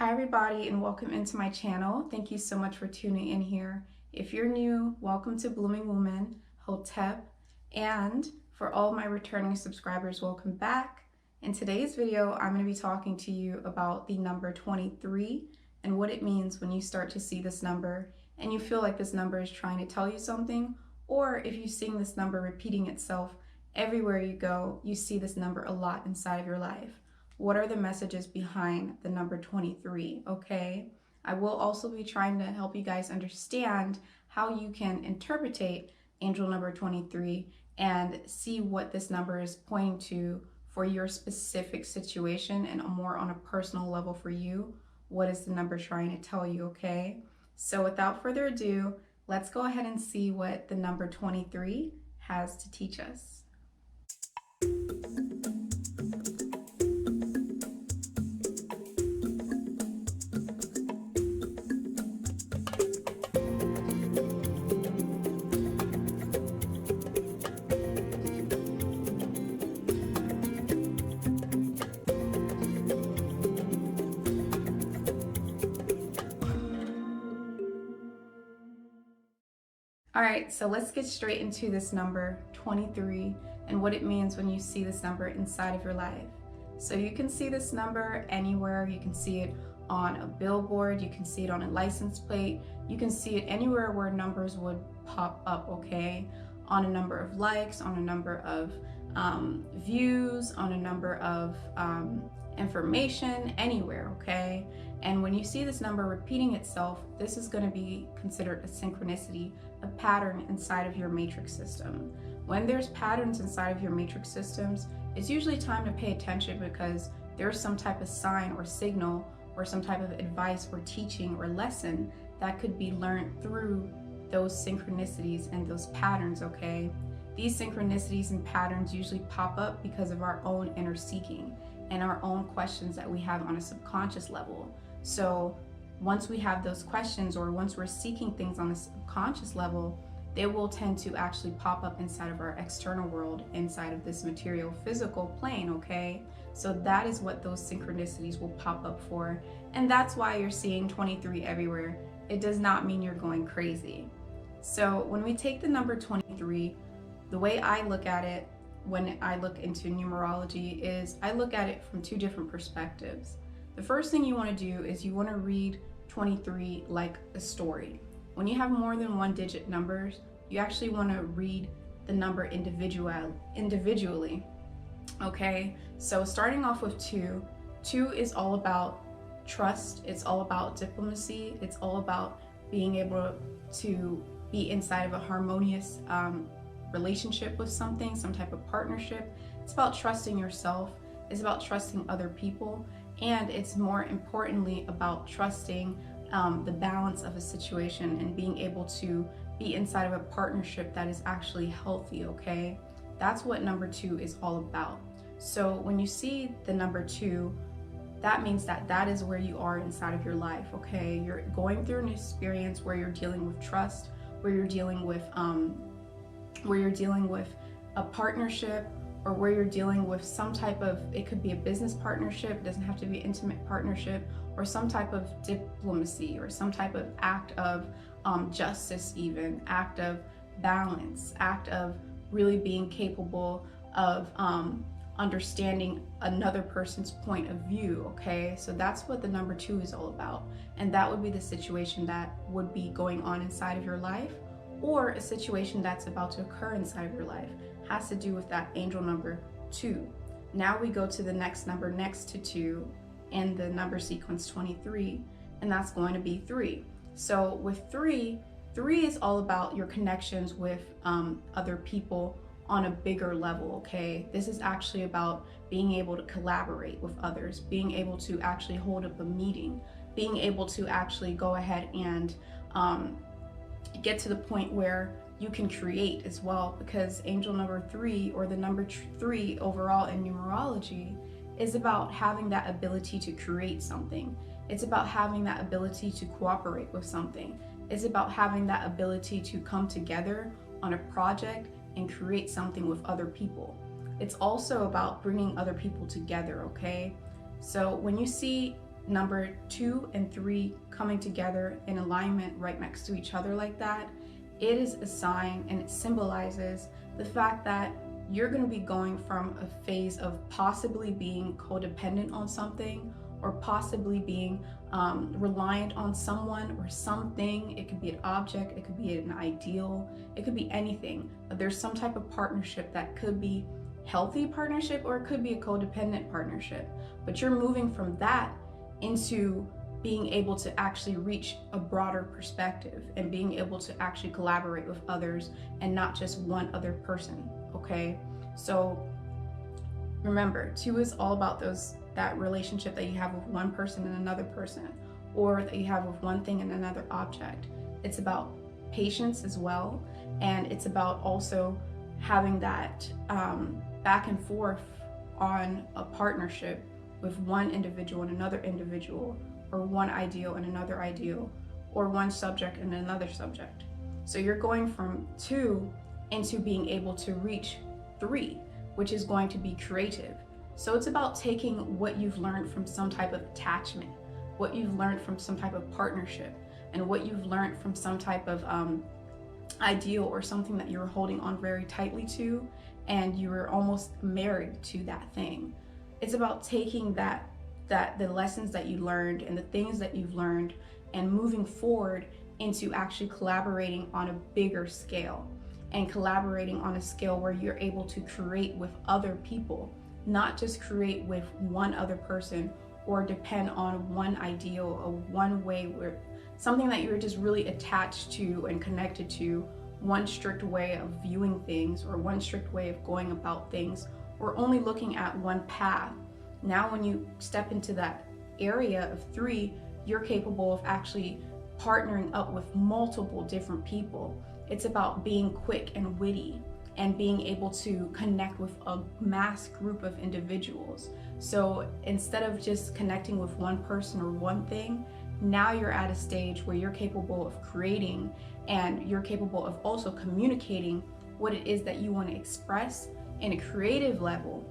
Hi everybody and welcome into my channel. Thank you so much for tuning in here. If you're new, welcome to Blooming Woman, Hotep, and for all my returning subscribers, welcome back. In today's video, I'm going to be talking to you about the number 23 and what it means when you start to see this number and you feel like this number is trying to tell you something, or if you're seeing this number repeating itself everywhere you go, you see this number a lot inside of your life. What are the messages behind the number 23, okay? I will also be trying to help you guys understand how you can interpretate angel number 23 and see what this number is pointing to for your specific situation and more on a personal level for you. What is the number trying to tell you, okay? So without further ado, let's go ahead and see what the number 23 has to teach us. All right, so let's get straight into this number 23 and what it means when you see this number inside of your life. So you can see this number anywhere. You can see it on a billboard, you can see it on a license plate, you can see it anywhere where numbers would pop up, okay? On a number of likes, on a number of views, on a number of information, anywhere, okay? And when you see this number repeating itself, this is going to be considered a synchronicity, a pattern inside of your matrix system. When there's patterns inside of your matrix systems, it's usually time to pay attention because there's some type of sign or signal or some type of advice or teaching or lesson that could be learned through those synchronicities and those patterns, okay? These synchronicities and patterns usually pop up because of our own inner seeking and our own questions that we have on a subconscious level. So once we have those questions, or once we're seeking things on a subconscious level, they will tend to actually pop up inside of our external world, inside of this material physical plane, okay? So that is what those synchronicities will pop up for. And that's why you're seeing 23 everywhere. It does not mean you're going crazy. So when we take the number 23, the way I look at it when I look into numerology is I look at it from two different perspectives. The first thing you want to do is you want to read 23 like a story. When you have more than one digit numbers, you actually want to read the number individually. Okay, so starting off with 2 is all about trust, it's all about diplomacy, it's all about being able to be inside of a harmonious relationship with something, some type of partnership. It's about trusting yourself, it's about trusting other people, and it's more importantly about trusting the balance of a situation and being able to be inside of a partnership that is actually healthy, okay? That's what number 2 is all about. So when you see the number 2, that means that that is where you are inside of your life, okay? You're going through an experience where you're dealing with trust, where you're dealing with a partnership, or where you're dealing with some type of, it could be a business partnership, it doesn't have to be an intimate partnership, or some type of diplomacy, or some type of act of justice even, act of balance, act of really being capable of understanding another person's point of view, okay? So that's what the number 2 is all about. And that would be the situation that would be going on inside of your life, or a situation that's about to occur inside of your life. Has to do with that angel number 2. Now we go to the next number next to 2 in the number sequence 23, and that's going to be 3. So with 3 is all about your connections with other people on a bigger level, okay? This is actually about being able to collaborate with others, being able to actually hold up a meeting, being able to actually go ahead and get to the point where you can create as well, because angel number 3, or the number 3 overall in numerology, is about having that ability to create something. It's about having that ability to cooperate with something. It's about having that ability to come together on a project and create something with other people. It's also about bringing other people together, okay? So when you see number 2 and 3 coming together in alignment right next to each other like that, it is a sign and it symbolizes the fact that you're going to be going from a phase of possibly being codependent on something, or possibly being reliant on someone or something. It could be an object, it could be an ideal, it could be anything. But there's some type of partnership that could be healthy partnership, or it could be a codependent partnership. But you're moving from that into being able to actually reach a broader perspective and being able to actually collaborate with others and not just one other person. Okay, so remember, 2 is all about that relationship that you have with one person and another person, or that you have with one thing and another object. It's about patience as well, and it's about also having that back and forth on a partnership with one individual and another individual, or one ideal and another ideal, or one subject and another subject. So you're going from 2 into being able to reach 3, which is going to be creative. So it's about taking what you've learned from some type of attachment, what you've learned from some type of partnership, and what you've learned from some type of ideal or something that you're holding on very tightly to, and you're almost married to that thing. It's about taking the lessons that you learned and the things that you've learned and moving forward into actually collaborating on a bigger scale, and collaborating on a scale where you're able to create with other people, not just create with one other person or depend on one ideal or one way, where something that you're just really attached to and connected to, one strict way of viewing things or one strict way of going about things, or only looking at one path. Now when you step into that area of 3, you're capable of actually partnering up with multiple different people. It's about being quick and witty and being able to connect with a mass group of individuals. So instead of just connecting with one person or one thing, now you're at a stage where you're capable of creating, and you're capable of also communicating what it is that you want to express in a creative level,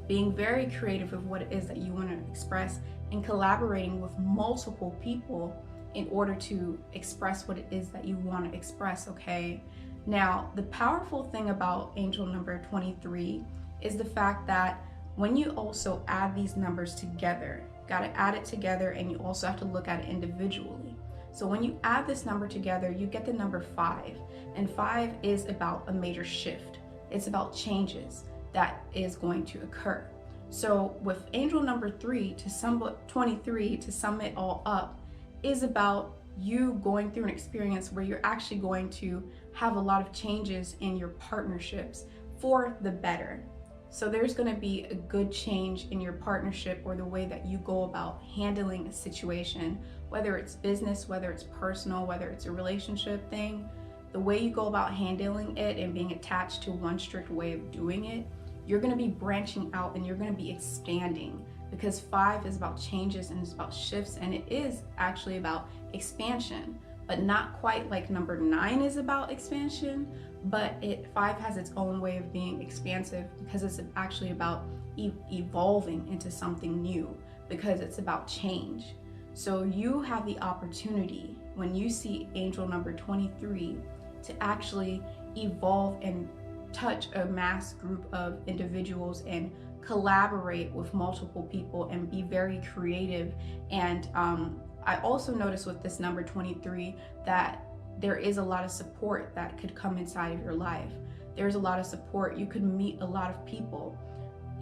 being very creative with what it is that you want to express, and collaborating with multiple people in order to express what it is that you want to express. Okay, now the powerful thing about angel number 23 is the fact that when you also add these numbers together, got to add it together, and you also have to look at it individually. So when you add this number together, you get the number 5, and 5 is about a major shift. It's about changes that is going to occur. So with angel number 23, to sum it all up, is about you going through an experience where you're actually going to have a lot of changes in your partnerships for the better. So there's going to be a good change in your partnership, or the way that you go about handling a situation, whether it's business, whether it's personal, whether it's a relationship thing. The way you go about handling it and being attached to one strict way of doing it, you're going to be branching out and you're going to be expanding, because 5 is about changes and it's about shifts, and it is actually about expansion, but not quite like number 9 is about expansion. But 5 has its own way of being expansive, because it's actually about evolving into something new, because it's about change. So you have the opportunity, when you see angel number 23, to actually evolve and touch a mass group of individuals and collaborate with multiple people and be very creative. And I also noticed with this number 23 that there is a lot of support that could come inside of your life. There's a lot of support. You could meet a lot of people,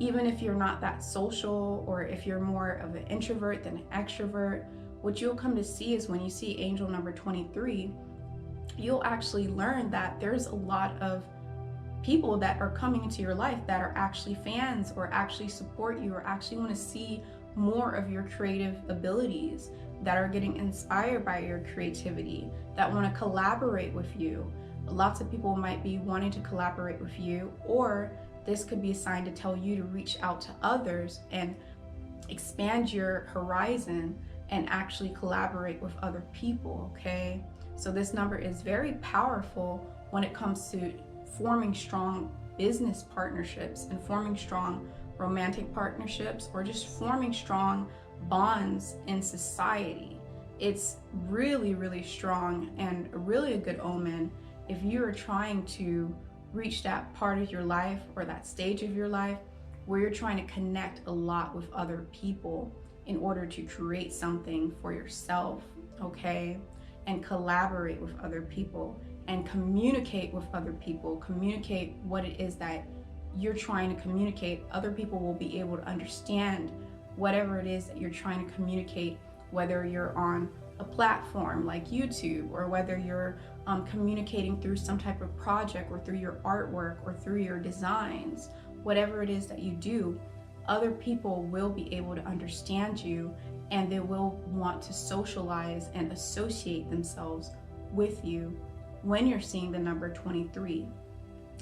even if you're not that social, or if you're more of an introvert than an extrovert. What you'll come to see is, when you see angel number 23, you'll actually learn that there's a lot of people that are coming into your life that are actually fans, or actually support you, or actually want to see more of your creative abilities, that are getting inspired by your creativity, that want to collaborate with you. Lots of people might be wanting to collaborate with you, or this could be a sign to tell you to reach out to others and expand your horizon and actually collaborate with other people. Okay, so this number is very powerful when it comes to forming strong business partnerships and forming strong romantic partnerships, or just forming strong bonds in society. It's really, really strong and really a good omen if you are trying to reach that part of your life or that stage of your life where you're trying to connect a lot with other people in order to create something for yourself, okay? And collaborate with other people and communicate with other people, communicate what it is that you're trying to communicate. Other people will be able to understand whatever it is that you're trying to communicate, whether you're on a platform like YouTube or whether you're communicating through some type of project or through your artwork or through your designs. Whatever it is that you do, other people will be able to understand you, and they will want to socialize and associate themselves with you when you're seeing the number 23.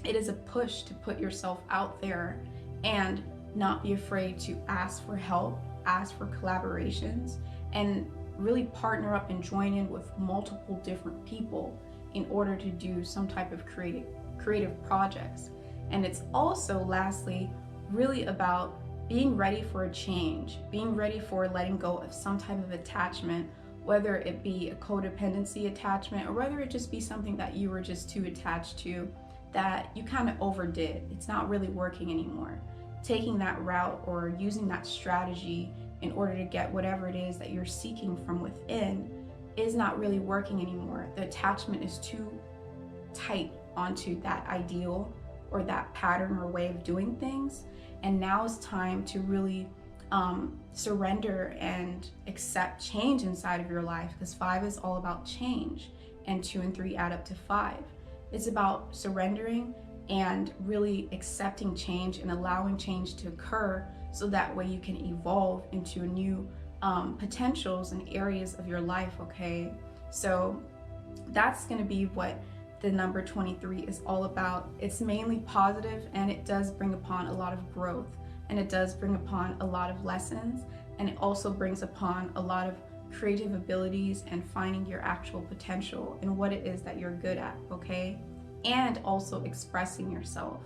It is a push to put yourself out there and not be afraid to ask for help, ask for collaborations, and really partner up and join in with multiple different people in order to do some type of creative projects. And it's also, lastly, really about being ready for a change, being ready for letting go of some type of attachment, whether it be a codependency attachment or whether it just be something that you were just too attached to, that you kind of overdid. It's not really working anymore. Taking that route or using that strategy in order to get whatever it is that you're seeking from within is not really working anymore. The attachment is too tight onto that ideal or that pattern or way of doing things. And now is time to really surrender and accept change inside of your life, because 5 is all about change and 2 and 3 add up to 5. It's about surrendering and really accepting change and allowing change to occur so that way you can evolve into new potentials and areas of your life, okay? So that's going to be what the number 23 is all about. It's mainly positive, and it does bring upon a lot of growth, and it does bring upon a lot of lessons, and it also brings upon a lot of creative abilities and finding your actual potential and what it is that you're good at, okay? And also expressing yourself.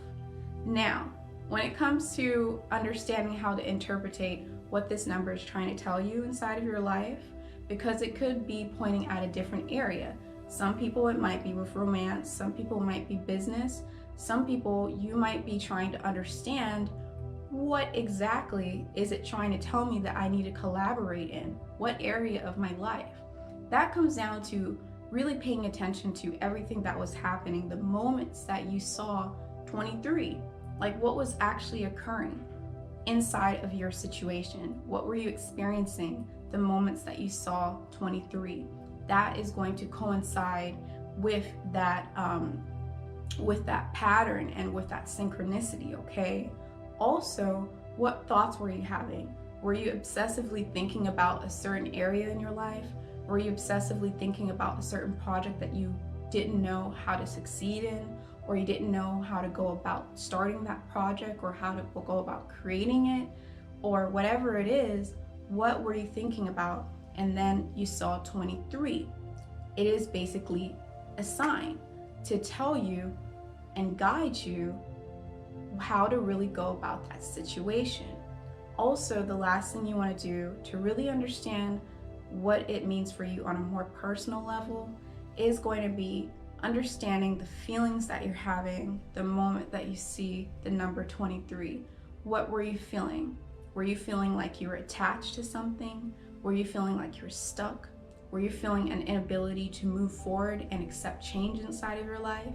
Now, when it comes to understanding how to interpretate what this number is trying to tell you inside of your life, because it could be pointing at a different area. Some people it might be with romance, some people might be business, some people you might be trying to understand what exactly is it trying to tell me that I need to collaborate in? What area of my life? That comes down to really paying attention to everything that was happening, the moments that you saw 23, like what was actually occurring inside of your situation. What were you experiencing the moments that you saw 23? That is going to coincide with that pattern and with that synchronicity, okay? Also, what thoughts were you having? Were you obsessively thinking about a certain area in your life? Were you obsessively thinking about a certain project that you didn't know how to succeed in, or you didn't know how to go about starting that project or how to go about creating it, or whatever it is? What were you thinking about? And then you saw 23. It is basically a sign to tell you and guide you how to really go about that situation. Also, the last thing you want to do to really understand what it means for you on a more personal level is going to be understanding the feelings that you're having the moment that you see the number 23. What were you feeling? Were you feeling like you were attached to something? Were you feeling like you were stuck? Were you feeling an inability to move forward and accept change inside of your life?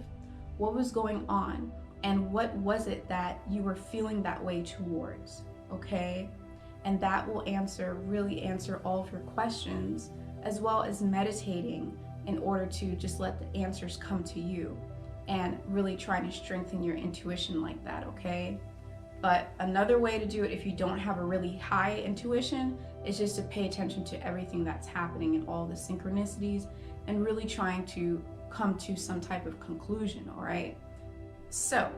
What was going on? And what was it that you were feeling that way towards? Okay? And that will really answer all of your questions, as well as meditating in order to just let the answers come to you and really trying to strengthen your intuition like that, okay? But another way to do it if you don't have a really high intuition is just to pay attention to everything that's happening and all the synchronicities and really trying to come to some type of conclusion, all right? So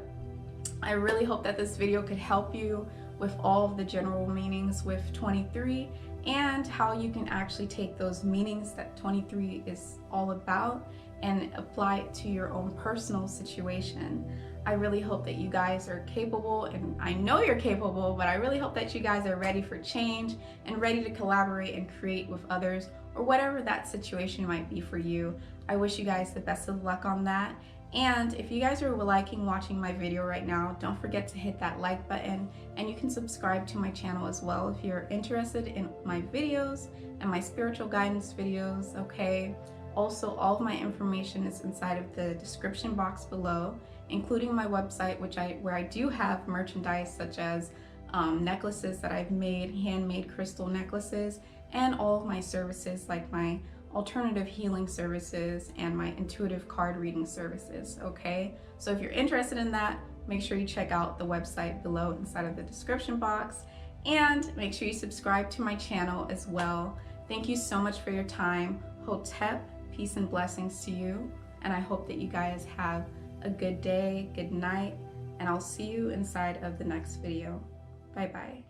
I really hope that this video could help you with all of the general meanings with 23 and how you can actually take those meanings that 23 is all about and apply it to your own personal situation. I really hope that you guys are capable, and I know you're capable, but I really hope that you guys are ready for change and ready to collaborate and create with others, or whatever that situation might be for you. I wish you guys the best of luck on that. And if you guys are liking watching my video right now, don't forget to hit that like button, and you can subscribe to my channel as well if you're interested in my videos and my spiritual guidance videos, okay? Also, all of my information is inside of the description box below, including my website, where I do have merchandise such as necklaces that I've made, handmade crystal necklaces, and all of my services like my alternative healing services and my intuitive card reading services, okay? So if you're interested in that, make sure you check out the website below inside of the description box, and make sure you subscribe to my channel as well. Thank you so much for your time. Hotep, peace and blessings to you, and I hope that you guys have a good day, good night, and I'll see you inside of the next video. Bye bye.